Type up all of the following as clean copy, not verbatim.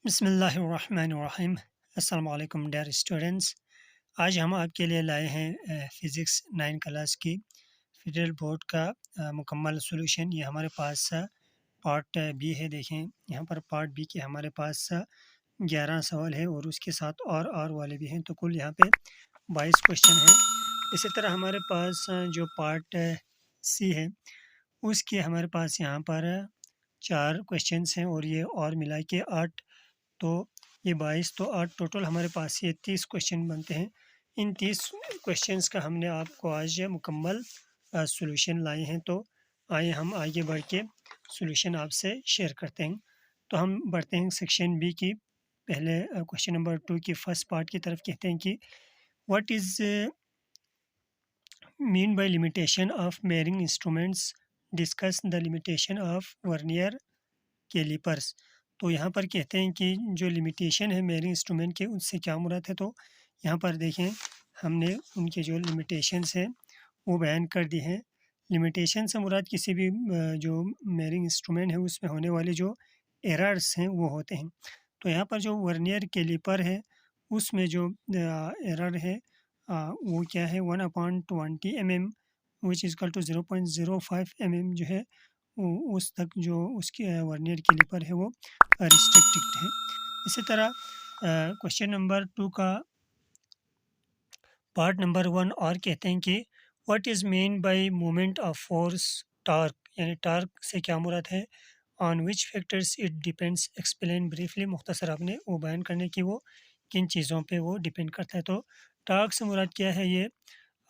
बिस्मिल्लाहिर्रहमानिर्रहीम। अस्सलाम वालेकुम डियर स्टूडेंट्स। आज हम आपके लिए लाए हैं फ़िज़िक्स 9 क्लास की फ़िडेल बोर्ड का मुकम्मल सॉल्यूशन। ये हमारे पास पार्ट बी है। देखें यहाँ पर पार्ट बी के हमारे पास 11 सवाल है और उसके साथ और वाले भी हैं, तो कुल यहाँ पे 22 क्वेश्चन हैं। इसी तरह हमारे पास जो पार्ट सी है उसके हमारे पास यहाँ पर 4 क्वेश्चंस हैं और ये और मिला के 8, तो ये 22 तो 8 टोटल हमारे पास ये 30 क्वेश्चन बनते हैं। इन 30 क्वेश्चंस का हमने आपको आज मुकम्मल सॉल्यूशन लाए हैं। तो आइए हम आगे बढ़ के सॉल्यूशन आपसे शेयर करते हैं। तो हम बढ़ते हैं सेक्शन बी की। पहले क्वेश्चन नंबर 2 की फर्स्ट पार्ट की तरफ। कहते हैं कि what is mean by limitation of measuring instruments, discuss the limitation of vernier callipers. तो यहाँ पर कहते हैं कि जो लिमिटेशन है मेजरिंग इंस्ट्रूमेंट के, उससे क्या मुराद है। तो यहाँ पर देखें हमने उनके जो लिमिटेशंस हैं वो बयान कर दी हैं। लिमिटेशन से मुराद किसी भी जो मेजरिंग इंस्ट्रूमेंट है उसमें होने वाले जो एरर्स हैं वो होते हैं। तो यहाँ पर जो वर्नियर कैलिपर है उसमें जो एरर है वो क्या है, 1/20 mm which is equal to 0.05 mm जो है उस तक जो उसके वर्नियर कैलिपर है वो रिस्ट्रिक्टेड है। इसी तरह क्वेश्चन नंबर 2 का पार्ट नंबर 1 और कहते हैं कि what is mean bye moment of force torque, यानी टार्क से क्या मुराद है। On which factors it depends, explain briefly. मुख्तसर आपने वो बयान करने की वो किन चीज़ों पे वो डिपेंड करता है। तो टार्क से मुराद क्या है, ये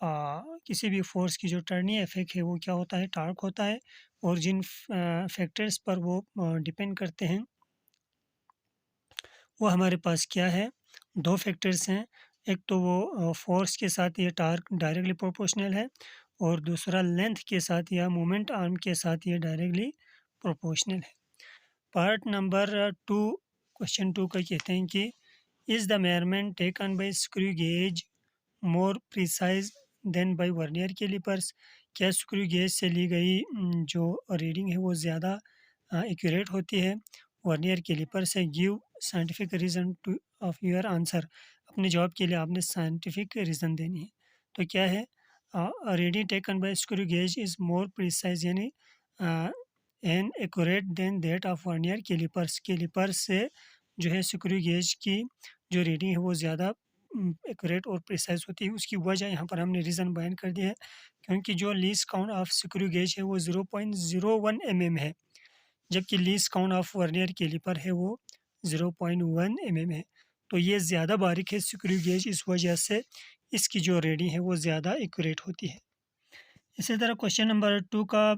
किसी भी फोर्स की जो टर्निंग इफेक्ट है वो क्या होता है, टार्क होता है। और जिन फैक्टर्स पर वो डिपेंड करते हैं वो हमारे पास क्या है, दो फैक्टर्स हैं। एक तो वो फोर्स के साथ ये टार्क डायरेक्टली प्रोपोर्शनल है और दूसरा लेंथ के साथ या मोमेंट आर्म के साथ ये डायरेक्टली प्रोपोर्शनल है। पार्ट नंबर 2 क्वेश्चन 2 का कहते हैं कि is the measurement taken by screw gauge more precise than by vernier callipers. क्या स्क्रू गेज से ली गई जो रीडिंग है वो ज़्यादा एक्यूरेट होती है वर्नियर कैलिपर से। Give scientific reason two of your answer. अपने जवाब के लिए आपने साइंटिफिक रीज़न देनी है। तो क्या है, reading taken by screw gauge is more precise, यानी an accurate than that of vernier callipers. Callipers से जो है स्क्रू गेज की जो रीडिंग है वो ज़्यादा एक्यूरेट और प्रिसाइज होती है। उसकी वजह यहाँ पर हमने रीज़न बयान कर दिया है, क्योंकि जो least count of screw gauge है वो 0.01 mm है, जबकि least count of vernier calliper है वो 0.1 mm है। तो ये ज़्यादा बारीक है स्क्रू गेज, इस वजह से इसकी जो रीडिंग है वो ज़्यादा एक्यूरेट होती है। इसी तरह क्वेश्चन नंबर 2 का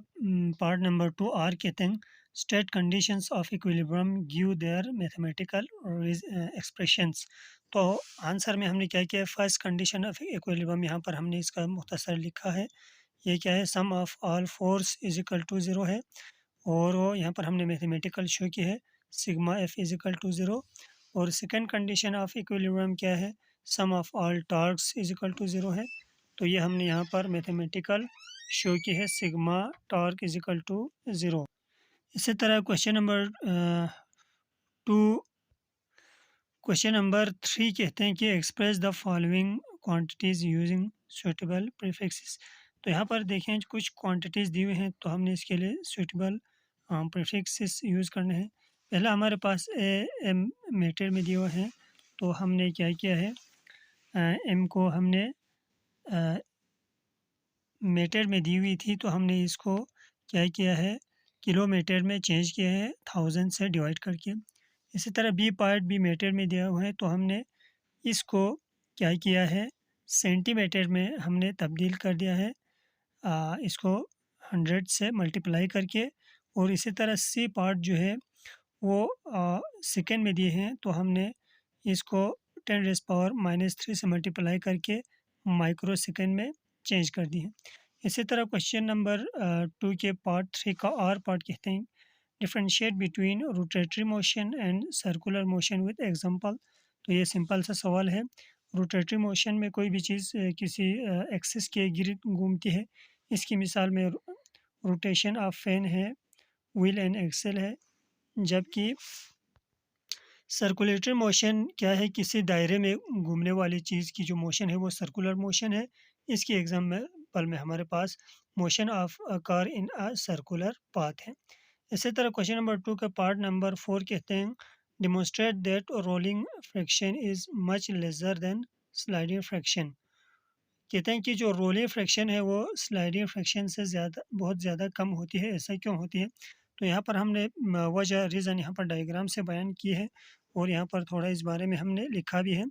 पार्ट नंबर 2 आर कहते हैं state conditions of equilibrium give their mathematical expressions. तो आंसर में हमने क्या किया, फर्स्ट कंडीशन ऑफ इक्विलिब्रियम यहाँ पर हमने इसका मुख्तसर लिखा है। ये क्या है, sum of all force is equal to 0 है। और वो यहाँ पर हमने मैथमेटिकल शो की है, sigma F is equal to 0। और सेकेंड कंडीशन ऑफ इक्विलिब्रियम क्या है, sum of all torques is equal to 0 है। तो ये हमने यहाँ पर मैथमेटिकल शो की है, sigma torque is equal to 0। इसी तरह क्वेश्चन नंबर 3 कहते हैं कि express the following quantities using suitable prefixes. तो यहाँ पर देखें कुछ क्वांटिटीज़ दी हुई हैं, तो हमने इसके लिए सुटेबल प्रीफिक्सेस यूज़ करने हैं। पहला हमारे पास एम मीटर में दिया हुआ है, तो हमने क्या किया है, एम को हमने मीटर में दी हुई थी, तो हमने इसको क्या किया है, किलोमीटर में चेंज किया है 1000 से डिवाइड करके। इसी तरह बी पार्ट बी मीटर में दिया हुआ है, तो हमने इसको क्या किया है, सेंटीमीटर में हमने तब्दील कर दिया है, इसको 100 से मल्टीप्लाई करके। और इसी तरह सी पार्ट जो है वो सेकेंड में दिए हैं, तो हमने इसको 10⁻³ से मल्टीप्लाई करके माइक्रो सेकेंड में चेंज कर दिए हैं। इसी तरह क्वेश्चन नंबर 2 के पार्ट 3 का और पार्ट कहते हैं differentiate between rotatory motion and circular motion with example. तो ये सिंपल सा सवाल है। रोटेटरी मोशन में कोई भी चीज़ किसी एक्सिस के गिर्द घूमती है, इसकी मिसाल में रोटेशन ऑफ फैन है, व्हील एंड एक्सेल है। जबकि सर्कुलेटरी मोशन क्या है, किसी दायरे में घूमने वाली चीज़ की जो मोशन है वो सर्कुलर मोशन है। इसकी एग्जाम्पल में हमारे पास motion of a car in a circular path है। इसी तरह क्वेश्चन नंबर 2 का पार्ट नंबर 4 कहते हैं demonstrate that rolling fraction is much lesser than sliding fraction. कहते हैं कि जो रोलिंग फ्रैक्शन है वो स्लाइडिंग फ्रैक्शन से बहुत ज़्यादा कम होती है। ऐसा क्यों होती है? तो यहाँ पर हमने वजह रीज़न यहाँ पर डायग्राम से बयान की है और यहाँ पर थोड़ा इस बारे में हमने लिखा भी है।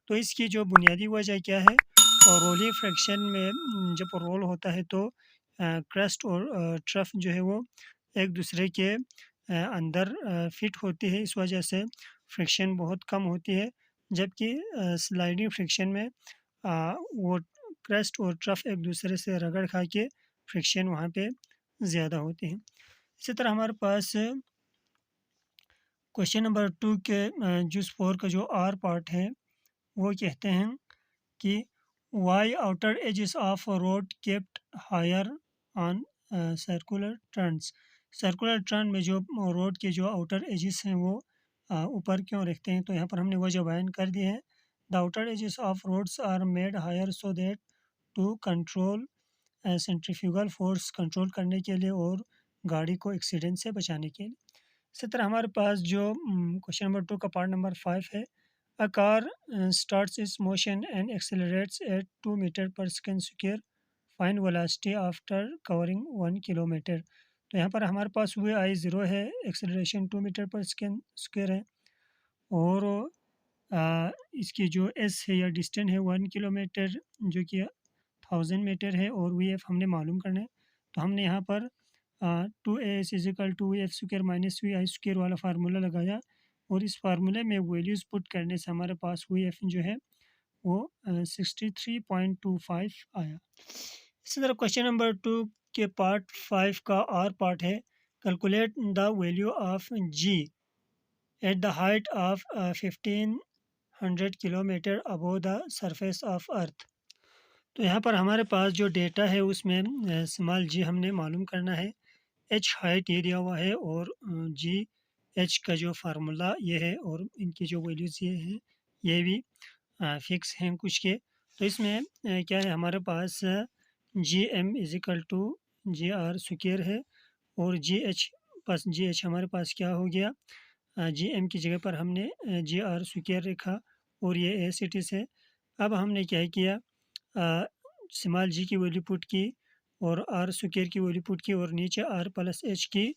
तो इसकी जो बुनियादी वजह क्या है, और रोलिंग फ्रैक्शन में जब रोल होता है तो क्रस्ट और ट्रफ जो है वो एक दूसरे के अंदर फिट होती है, इस वजह से फ्रिक्शन बहुत कम होती है। जबकि स्लाइडिंग फ्रिक्शन में वो क्रस्ट और ट्रफ एक दूसरे से रगड़ खा के फ्रिक्शन वहाँ पे ज़्यादा होती है। इसी तरह हमारे पास क्वेश्चन नंबर 2 के जूस 4 का जो आर पार्ट है वो कहते हैं कि why outer edges of road kept higher on circular turns. Circular turn में जो रोड के जो आउटर एजेस हैं वो ऊपर क्यों रखते हैं? तो यहाँ पर हमने वजह बयान कर दी है। The outer edges of roads are made higher so that to control centrifugal force control करने के लिए और गाड़ी को एक्सीडेंट से बचाने के लिए। इसी तरह हमारे पास जो क्वेश्चन नंबर 2 का पार्ट नंबर 5 है, a car starts its motion and accelerates at 2 metre per second square, find velocity after covering 1 kilometre. तो यहाँ पर हमारे पास वी आई ज़ीरो है, acceleration 2 metre per second square है और इसकी जो एस है या डिस्टेंस है 1 किलोमीटर जो कि 1000 मीटर है और वी एफ हमने मालूम करना है। तो हमने यहाँ पर 2as equal to V F square minus V I square वाला फार्मूला लगाया और इस फार्मूले में वैल्यूज़ पुट करने से हमारे पास वी एफ जो है वो 63.25 आया। इसी तरह क्वेश्चन नंबर 2 के पार्ट 5 का आर पार्ट है calculate the value of G at the height of 1500 kilometre above the surface of earth. तो यहाँ पर हमारे पास जो डेटा है उसमें स्मॉल जी हमने मालूम करना है, एच हाइट ये दिया हुआ है और जी एच का जो फार्मूला ये है और इनकी जो वैल्यूज़ ये हैं ये भी फिक्स हैं कुछ के। तो इसमें क्या है हमारे पास G M is equal to G R square है और जी एच हमारे पास क्या हो गया, जी एम की जगह पर हमने जी आर स्क्वायर रखा और ये एस इट इज़ है। अब हमने क्या किया, स्मॉल जी की वैल्यू पुट की और आर स्क्वायर की वैल्यू पुट की और नीचे आर प्लस एच की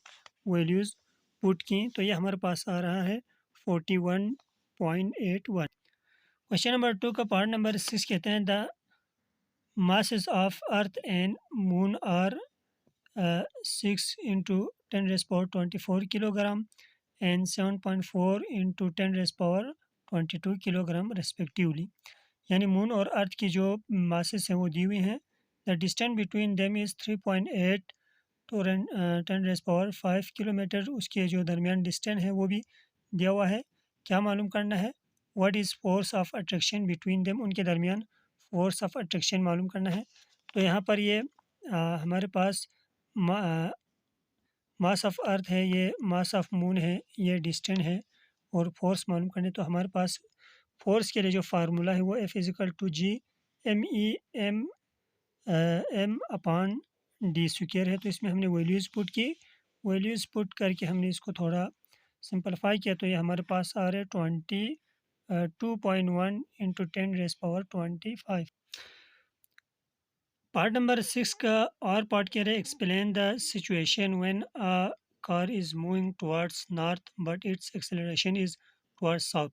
वैल्यूज़ पुट की, तो ये हमारे पास आ रहा है 41.81। क्वेश्चन नंबर 2 का पार्ट नंबर 6 कहते हैं the masses of earth and moon are 6 into 10 raised power 24 kilogram and 7.4 into 10 raised power 22 kilogram respectively. यानी मून और अर्थ की जो मासेस हैं वो दी हुई हैं। The distance between them is 3.8 to 10 raise power 5 kilometre. उसके जो दरमियान डिस्टेंस है वो भी दिया हुआ है। क्या मालूम करना है, what is force of attraction between them, उनके दरमियान फोर्स ऑफ अट्रैक्शन मालूम करना है। तो यहाँ पर ये हमारे पास मास ऑफ अर्थ है, ये मास ऑफ मून है, ये डिस्टेंस है और फोर्स मालूम करने। तो हमारे पास फोर्स के लिए जो फार्मूला है वो F equal to G M E M M upon D square है। तो इसमें हमने वैल्यूज़ पुट की, वैल्यूज़ पुट करके हमने इसको थोड़ा सिंपलीफाई किया तो ये हमारे पास आ रहे 2.1 into 10 raise power 25। Part number 6 का और पार्ट कह रहे हैं explain the situation when a car is moving towards north but it's acceleration is towards south.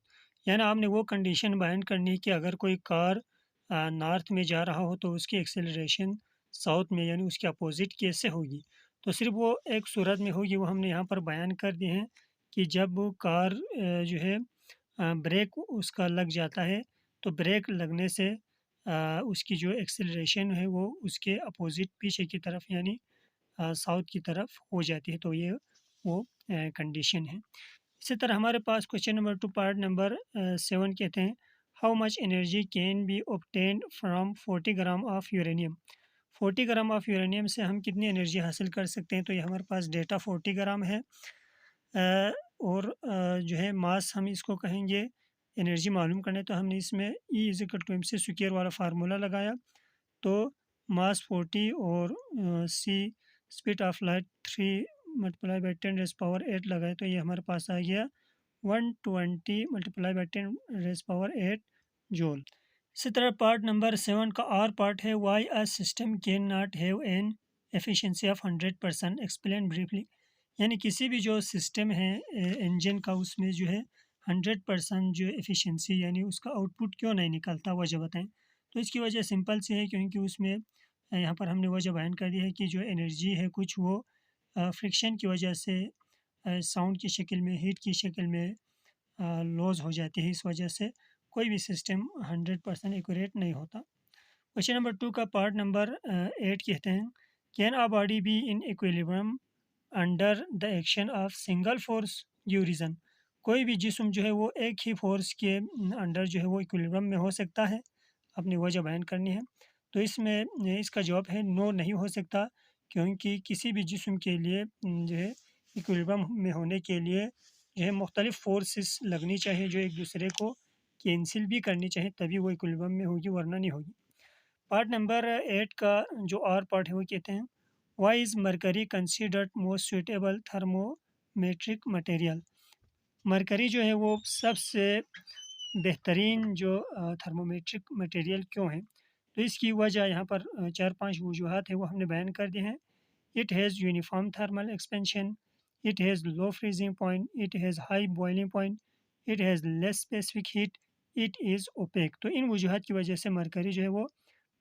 यानी आपने वो कंडीशन बयान करनी है कि अगर कोई कार नॉर्थ में जा रहा हो तो उसकी एक्सेलरेशन साउथ में यानी उसके अपोजिट कैसे होगी। तो सिर्फ वो एक सूरत में होगी, वो हमने यहाँ पर बयान कर दिए हैं कि जब वो कार जो है ब्रेक उसका लग जाता है तो ब्रेक लगने से उसकी जो एक्सेलरेशन है वो उसके अपोजिट पीछे की तरफ यानी साउथ की तरफ हो जाती है। तो ये वो कंडीशन है। इसी तरह हमारे पास क्वेश्चन नंबर 2 पार्ट नंबर 7 कहते हैं how much energy can be obtained from 40 gram of uranium. 40 gram of uranium से हम कितनी एनर्जी हासिल कर सकते हैं। तो ये हमारे पास डेटा 40 ग्राम है। और जो है मास हम इसको कहेंगे एनर्जी मालूम करने, तो हमने इसमें E is equal to MC square वाला फार्मूला लगाया। तो मास 40 और C speed of light 3 multiply by 10⁻8 लगाए, तो ये हमारे पास आ गया 120 मल्टीप्लाई बाई 10⁻8 जूल। इसी तरह पार्ट नंबर 7 का आर पार्ट है, why a system can not have an efficiency of 100%, explain briefly. यानी किसी भी जो सिस्टम है इंजन का, उसमें जो है 100% जो एफिशिएंसी यानी उसका आउटपुट क्यों नहीं निकलता, वजह बताएं। तो इसकी वजह सिंपल सी है, क्योंकि उसमें यहाँ पर हमने वजह बयान कर दी है कि जो एनर्जी है कुछ वो फ्रिक्शन की वजह से साउंड की शक्ल में, हीट की शक्ल में लॉस हो जाती है। इस वजह से कोई भी सिस्टम 100% एक्यूरेट नहीं होता। क्वेश्चन नंबर 2 का पार्ट नंबर 8 कहते हैं, can a body be in equilibrium under the action of single force, give reason. कोई भी जिस्म जो है वो एक ही फोर्स के अंडर जो है वो इक्विलिब्रियम में हो सकता है, अपनी वजह बयान करनी है। तो इसमें इसका जवाब है नो, नहीं हो सकता, क्योंकि किसी भी जिस्म के लिए जो है इक्विलिब्रियम में होने के लिए जो है मुख्तलिफ फोर्सेस लगनी चाहिए, जो एक दूसरे को कैंसिल भी करनी चाहिए, तभी वो इक्विलिब्रियम में होगी, वरना नहीं होगी। पार्ट नंबर 8 का जो और पार्ट है वो कहते हैं, why is mercury considered most suitable thermometric material. Mercury जो है वो सबसे बेहतरीन जो थर्मोमेट्रिक मटेरियल क्यों है। तो इसकी वजह यहाँ पर 4-5 वजूहात है, वो हमने बयान कर दी हैं। It has uniform thermal expansion, it has low freezing point, it has high boiling point, it has less specific heat, it is opaque. तो इन वजूहात की वजह से मरकरी जो है वो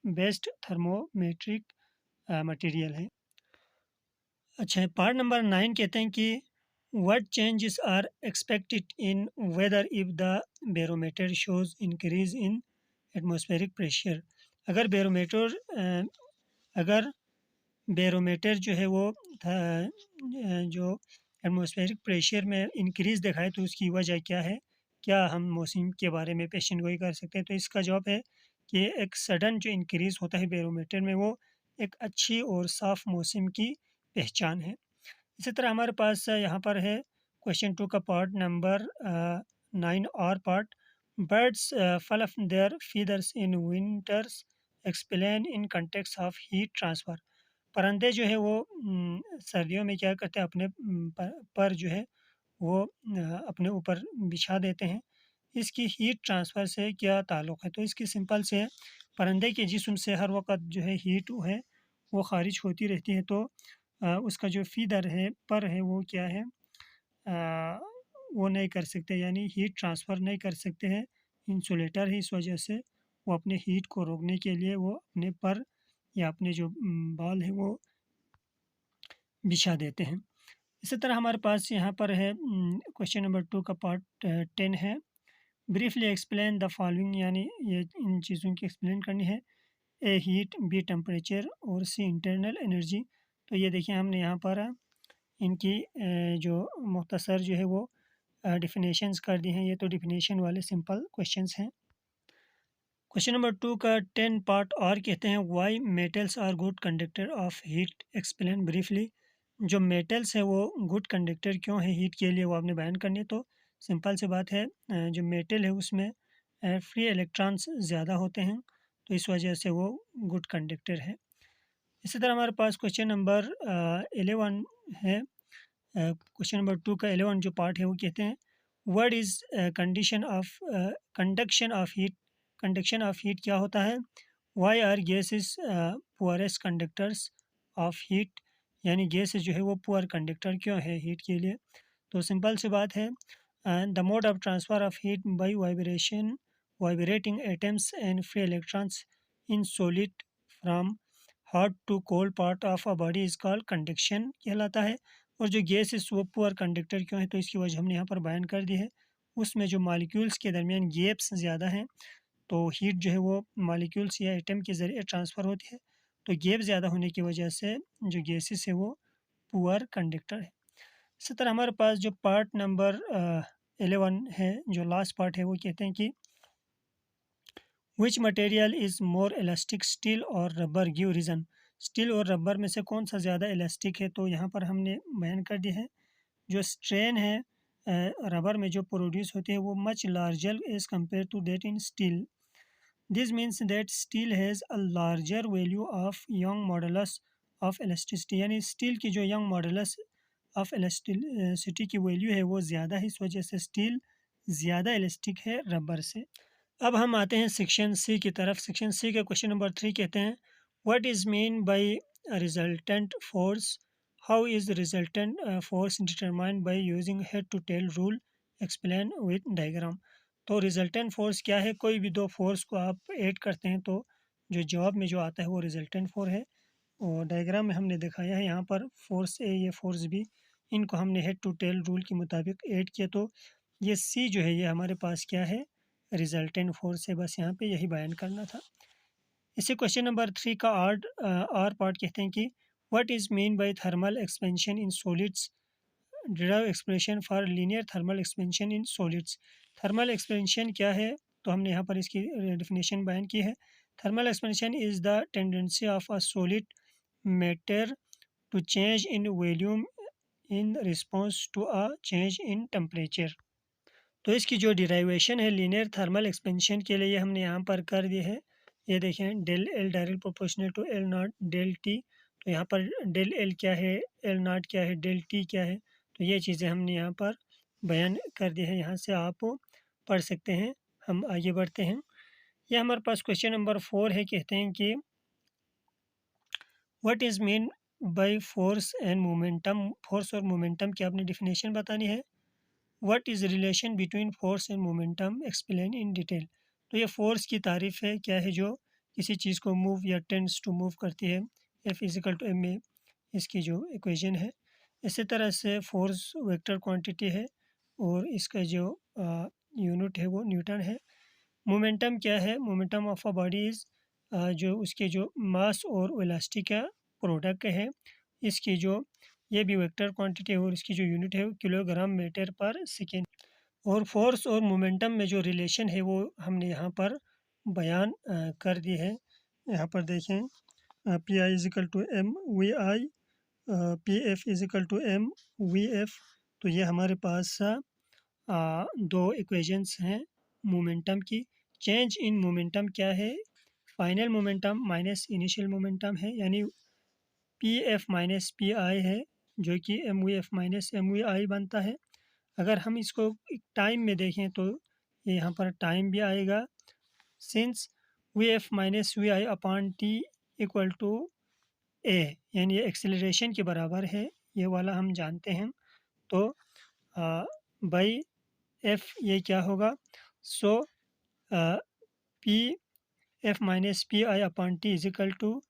बेस्ट थर्मोमेट्रिक मटेरियल है। अच्छा, पार्ट नंबर 9 कहते हैं कि what changes are expected in weather if the barometer shows increase in atmospheric pressure. अगर अगर बैरोमीटर जो है वो जो एटमॉस्फेरिक प्रेशर में इंक्रीज़ दिखाए, तो उसकी वजह क्या है, क्या हम मौसम के बारे में पेशन गोई कर सकते हैं। तो इसका जवाब है कि एक सडन जो इंक्रीज़ होता है बैरोमीटर में, वो एक अच्छी और साफ़ मौसम की पहचान है। इसी तरह हमारे पास यहाँ पर है क्वेश्चन 2 का पार्ट नंबर 9 और पार्ट, बर्ड्स फल of their feathers in winters, explain in context of heat transfer. परिंदे जो है वो सर्दियों में क्या करते हैं, अपने पर जो है वो अपने ऊपर बिछा देते हैं। इसकी हीट ट्रांसफ़र से क्या ताल्लुक़ है। तो इसकी सिंपल से है, परिंदे के जिस्म से हर वक्त जो है हीट है वो ख़ारिज होती रहती है, तो उसका जो फीदर है, पर है, वो क्या है, वो नहीं कर सकते, यानी हीट ट्रांसफ़र नहीं कर सकते हैं। इंसुलेटर है, इस वजह से वो अपने हीट को रोकने के लिए वो अपने पर या अपने जो बाल है वो बिछा देते हैं। इसी तरह हमारे पास यहाँ पर है क्वेश्चन नंबर 2 का पार्ट 10 है, ब्रीफली एक्सप्लेन द फॉलोइंग, यानी ये इन चीज़ों की एक्सप्लेन करनी है। ए हीट, बी टेम्परेचर और सी इंटरनल एनर्जी। तो ये देखिए हमने यहाँ पर इनकी जो मुख्तसर जो है वो डिफिनेशंस कर दी हैं। ये तो डिफिनेशन वाले सिंपल क्वेश्चंस हैं। क्वेश्चन नंबर 2 का 10 पार्ट और कहते हैं, why metals are good conductor of heat, explain briefly. जो मेटल्स है वो गुड कंडक्टर क्यों है हीट के लिए, वो आपने बयान करनी है। तो सिंपल सी बात है, जो मेटल है उसमें फ्री इलेक्ट्रॉन्स ज़्यादा होते हैं, तो इस वजह से वो गुड कंडक्टर है। इसी तरह हमारे पास क्वेश्चन नंबर 11 है। क्वेश्चन नंबर 2 का 11 जो पार्ट है वो कहते हैं, what is condition of conduction of heat. Conduction of heat क्या होता है। Why are gases poorest conductors of heat, यानी गैसेस जो है वो पुअर कंडक्टर क्यों है हीट के लिए। तो सिंपल सी बात है, the mode of transfer of heat by vibration, vibrating atoms and free electrons in solid from hot to cold part of a body is called conduction कहलाता है। और जो गैस है वो पुअर कंडक्टर क्यों है, तो इसकी वजह हमने यहाँ पर बयान कर दी है। उसमें जो मॉलिक्यूल्स के दरमियान गैप्स ज़्यादा हैं, तो हीट जो है वो मॉलिक्यूल्स या एटम के ज़रिए ट्रांसफ़र होती है। तो गैप ज़्यादा होने की वजह से जो गैसेस है वो पुअर कंडक्टर है। इसी तरह हमारे पास जो पार्ट नंबर 11 है, जो लास्ट पार्ट है, वो कहते हैं कि which material is more elastic, steel और रबर, गिव रीज़न। स्टील और रबर में से कौन सा ज़्यादा इलास्टिक है। तो यहाँ पर हमने बयान कर दिया है, जो स्ट्रेन है रबर में जो प्रोड्यूस होते हैं वो much larger as compare to that in steel. This means that steel has a larger value of Young modulus of elasticity, यानी स्टील की जो यंग मॉडुलस ऑफ इलास्टिसिटी की वैल्यू है वो ज़्यादा है, इस वजह से स्टील ज़्यादा इलास्टिक है रबर से। अब हम आते हैं सेक्शन सी की तरफ। सेक्शन सी का क्वेश्चन नंबर 3 कहते हैं what is mean by resultant force, how is resultant force determined by using head to tail rule, explain with diagram. तो रिजल्टेंट फोर्स क्या है, कोई भी दो फोर्स को आप ऐड करते हैं तो जो जवाब में जो आता है वो रिजल्टेंट फोर्स है। और डायग्राम में हमने दिखाया है यहाँ पर फोर्स ए ये फोर्स बी, इनको हमने हेड टू टेल रूल के मुताबिक ऐड किया, तो ये सी जो है ये हमारे पास क्या है, रिजल्टेंट फोर्स है। बस यहाँ पे यही बयान करना था। इसी क्वेश्चन नंबर 3 का आर पार्ट कहते हैं कि what is mean by thermal expansion in solids, derive expression for linear thermal expansion in solids. Thermal expansion क्या है, तो हमने यहाँ पर इसकी डेफिनेशन बयान की है। Thermal expansion is the tendency of a solid matter to change in volume in response to a change in temperature. तो इसकी जो डिराइवेशन है लीनियर थर्मल एक्सपेंशन के लिए हमने यहाँ पर कर दी है। ये देखें del L direct proportional to L naught del T, तो यहाँ पर डेल एल क्या है, एल नॉट क्या है, डेल टी क्या है, तो ये चीज़ें हमने यहाँ पर बयान कर दी है। यहाँ से आप पढ़ सकते हैं। हम आगे बढ़ते हैं। यह हमारे पास क्वेश्चन नंबर 4 है। कहते हैं कि what is mean by force and momentum. Force और मोमेंटम की आपने डिफिनेशन बतानी है। What is relation between force and momentum, explain in detail. तो ये फोर्स की तारीफ है, क्या है, जो किसी चीज़ को मूव या टेंड्स टू मूव करती है, एफ इजिकल टू एम में इसकी जो इक्वेशन है। इसी तरह से फोर्स वेक्टर क्वांटिटी है और इसका जो यूनिट है वो न्यूटन है। मोमेंटम क्या है, momentum of a body is जो उसके जो मास और वेलोसिटी का प्रोडक्ट है। इसकी जो ये भी वेक्टर क्वांटिटी है और इसकी जो यूनिट है वो किलोग्राम मीटर पर सेकेंड। और फोर्स और मोमेंटम में जो रिलेशन है वो हमने यहाँ पर बयान कर दी है। यहाँ पर देखें P I equal to M V I, P F equal to M V F. तो ये हमारे पास दो इक्वेशंस हैं मोमेंटम की। चेंज इन मोमेंटम क्या है, final momentum minus initial momentum है, यानी P F minus P I है, जो कि M V F minus M V I बनता है। अगर हम इसको टाइम में देखें तो ये यहाँ पर टाइम भी आएगा, since V F minus V I upon T equal to A, यानी ये एक्सेलरेशन के बराबर है, ये वाला हम जानते हैं। तो बाई एफ ये क्या होगा, so P F minus P I upon T is equal to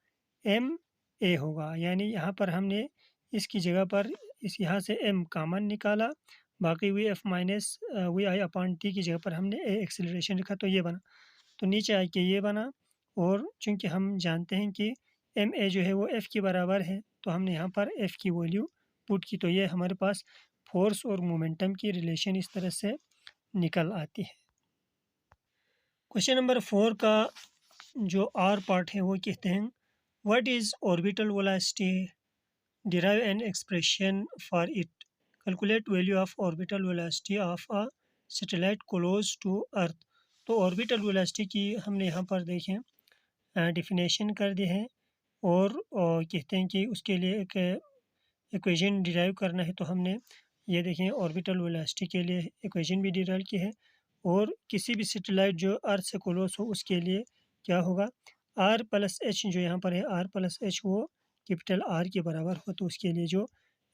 M A होगा। यानी यहाँ पर हमने इसकी जगह पर इस यहाँ से एम कामन निकाला, बाकी V F minus V I upon T की जगह पर हमने ए एक्सेलरेशन लिखा, तो ये बना। तो नीचे आके ये बना, और चूंकि हम जानते हैं कि एम ए जो है वो एफ़ के बराबर है, तो हमने यहाँ पर एफ़ की वैल्यू पुट की, तो ये हमारे पास फोर्स और मोमेंटम की रिलेशन इस तरह से निकल आती है। क्वेश्चन नंबर 4 का जो आर पार्ट है वो कहते हैं what is orbital velocity, derive an expression for it, calculate value of orbital velocity of a satellite close to earth. तो ऑर्बिटल वेलोसिटी की हमने यहाँ पर देखें डिफिनेशन कर दी है, और कहते हैं कि उसके लिए एक इक्वेशन डिराइव करना है। तो हमने ये देखें ऑर्बिटल वेलोसिटी के लिए इक्वेशन भी डिराइव की है, और किसी भी सैटेलाइट जो अर्थ से क्लोज हो उसके लिए क्या होगा, आर प्लस एच, जो यहाँ पर है आर प्लस एच वो कैपिटल आर के बराबर हो, तो उसके लिए जो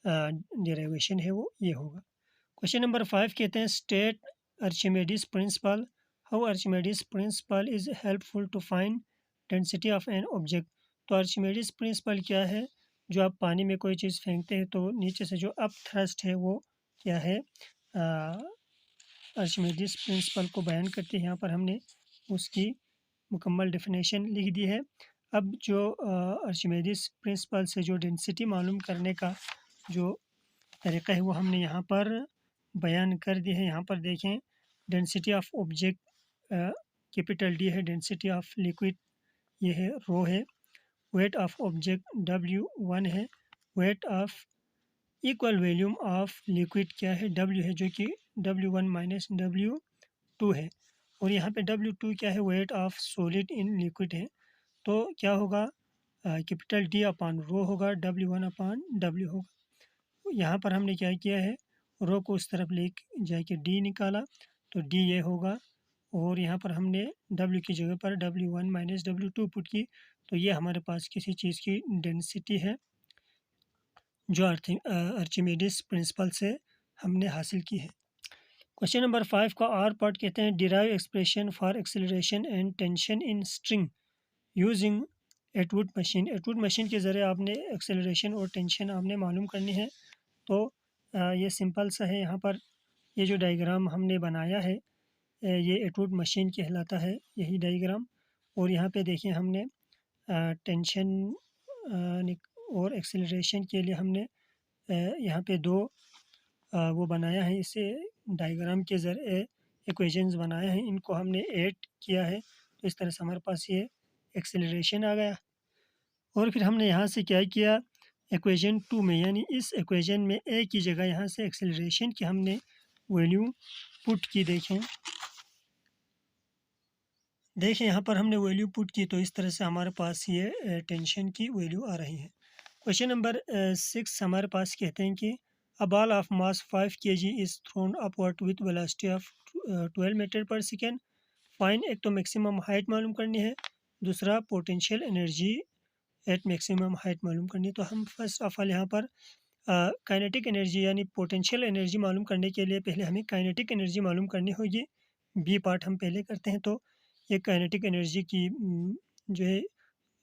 डेरिवेशन है वो ये होगा। क्वेश्चन नंबर 5 कहते हैं state Archimedes principle, how Archimedes principle is helpful to find density of an object. तो आर्चिमेडीज प्रिंसिपल क्या है, जो आप पानी में कोई चीज़ फेंकते हैं तो नीचे से जो अप थ्रस्ट है वो क्या है, आर्चिमेडीज प्रिंसिपल को बयान करती है। यहाँ पर हमने उसकी मुकम्मल डेफिनेशन लिख दी है। अब जो आर्चिमेडीज प्रिंसिपल से जो डेंसिटी मालूम करने का जो तरीका है वो हमने यहाँ पर बयान कर दी है। यहाँ पर देखें density of object capital D है, डेंसिटी ऑफ लिक्विड ये है रो है, वेट ऑफ ऑब्जेक्ट W1 है, weight of equal volume of liquid क्या है, W है, जो कि W1 माइनस W2 है। और यहाँ पे W2 क्या है, weight of solid in liquid है। तो क्या होगा, कैपिटल D अपान रो होगा, W1 अपान W होगा। यहाँ पर हमने क्या किया है, रो को उस तरफ ले जाके D निकाला, तो D ये होगा। और यहाँ पर हमने W की जगह पर W1 माइनस W2 पुट की, तो ये हमारे पास किसी चीज़ की डेंसिटी है जो आर्चिमेडिस प्रिंसिपल से हमने हासिल की है। क्वेश्चन नंबर 5 का आर पार्ट कहते हैं derive expression for acceleration and tension in string using Atwood machine. Atwood machine के ज़रिए आपने एक्सेलरेशन और टेंशन आपने मालूम करनी है। तो ये सिंपल सा है। यहाँ पर ये जो डायग्राम हमने बनाया है ये एटवुड मशीन कहलाता है, यही डायग्राम। और यहाँ पे देखिए हमने टेंशन और एक्सेलरेशन के लिए हमने यहाँ पे दो वो बनाया है, इसे डायग्राम के ज़रिए इक्वेशंस बनाए हैं, इनको हमने ऐड किया है। तो इस तरह से हमारे पास ये एक्सेलरेशन आ गया। और फिर हमने यहाँ से क्या किया, इक्वेशन 2 में, यानी इस इक्वेशन में ए की जगह यहाँ से एक्सेलरेशन की हमने वैल्यू पुट की। देखें यहाँ पर हमने वैल्यू पुट की, तो इस तरह से हमारे पास ये टेंशन की वैल्यू आ रही है। क्वेश्चन नंबर 6 हमारे पास कहते हैं कि a ball of mass 5 kg is thrown upward with velocity of 12 metre per second. Fine, एक तो मैक्सिमम हाइट मालूम करनी है, दूसरा potential energy at maximum height मालूम करनी है। तो हम फर्स्ट ऑफ ऑल यहाँ पर काइनेटिक एनर्जी यानी पोटेंशियल एनर्जी मालूम करने के लिए पहले हमें काइनेटिक एनर्जी मालूम करनी होगी। बी पार्ट हम पहले करते हैं। तो ये काइनेटिक एनर्जी की जो है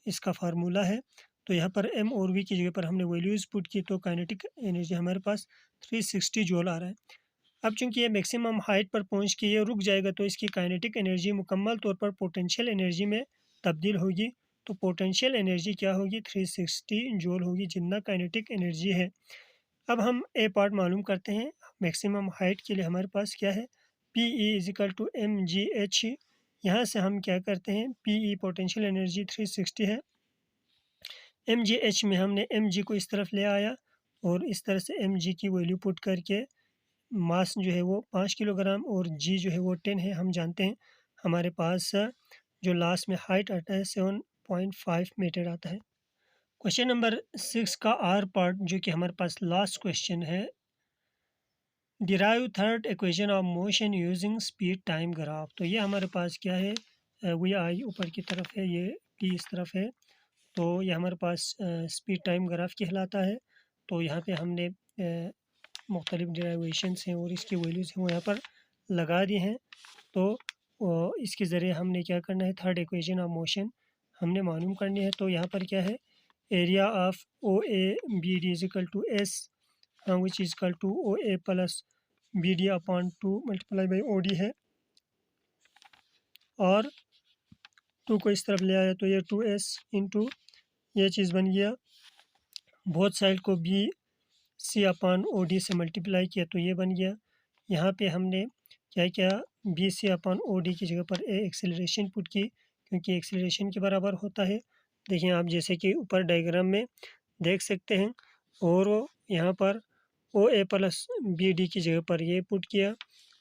इसका फार्मूला है। तो यहाँ पर एम और वी की जगह पर हमने वैल्यूज़ पुट की, तो काइनेटिक एनर्जी हमारे पास 360 जूल आ रहा है। अब चूंकि ये मैक्सिमम हाइट पर पहुँच के ये रुक जाएगा, तो इसकी काइनेटिक एनर्जी मुकम्मल तौर पर पोटेंशियल एनर्जी में तब्दील होगी। तो पोटेंशियल एनर्जी क्या होगी, 360 जूल होगी, जितना काइनेटिक एनर्जी है। अब हम ए पार्ट मालूम करते हैं। मैक्सिमम हाइट के लिए हमारे पास क्या है, P E is equal to M G H. यहाँ से हम क्या करते हैं, पी ई पोटेंशियल एनर्जी 360 है, एम जी एच में हमने एम जी को इस तरफ ले आया और इस तरह से एम जी की वैल्यू पुट करके मास जो है वो 5 किलोग्राम और जी जो है वो 10 है। हम जानते हैं हमारे पास जो लास्ट में हाइट आता है 7.5 मीटर आता है। क्वेश्चन नंबर 6 का आर पार्ट जो कि हमारे पास लास्ट क्वेश्चन है, derive third equation of motion using speed time graph. तो ये हमारे पास क्या है, वी आई ऊपर की तरफ है, ये टी इस तरफ है। तो ये हमारे पास स्पीड टाइम ग्राफ कहलाता है। तो यहाँ पे हमने मुख्तलिफ डेरिवेशंस हैं और इसकी वैल्यूज़ हैं वो यहाँ पर लगा दी हैं। तो इसके ज़रिए हमने क्या करना है, थर्ड इक्वेशन ऑफ मोशन हमने मालूम करनी है। तो यहाँ पर क्या है, area of O A B D is equal to S which is equal to O A plus B D upon 2 multiply by O D है। और 2 को इस तरफ ले आया तो ये 2s इंटू ये चीज़ बन गया। बोथ साइड को बी सी अपान ओ डी से मल्टीप्लाई किया तो ये बन गया। यहाँ पे हमने क्या किया, बी सी अपान ओ डी की जगह पर ए एक्सेलरेशन पुट की, क्योंकि एक्सेलरेशन के बराबर होता है। देखिए आप जैसे कि ऊपर डायग्राम में देख सकते हैं। और यहाँ पर ओ ए प्लस बी डी की जगह पर ये पुट किया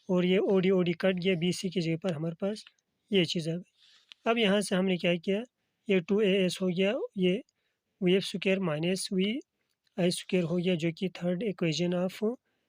और ये ओ डी कट गया, बी सी की जगह पर हमारे पास ये चीज़ आ गई। अब यहाँ से हमने क्या किया, ये 2as हो गया, ये V F square minus V I square हो गया, जो कि थर्ड इक्वेशन ऑफ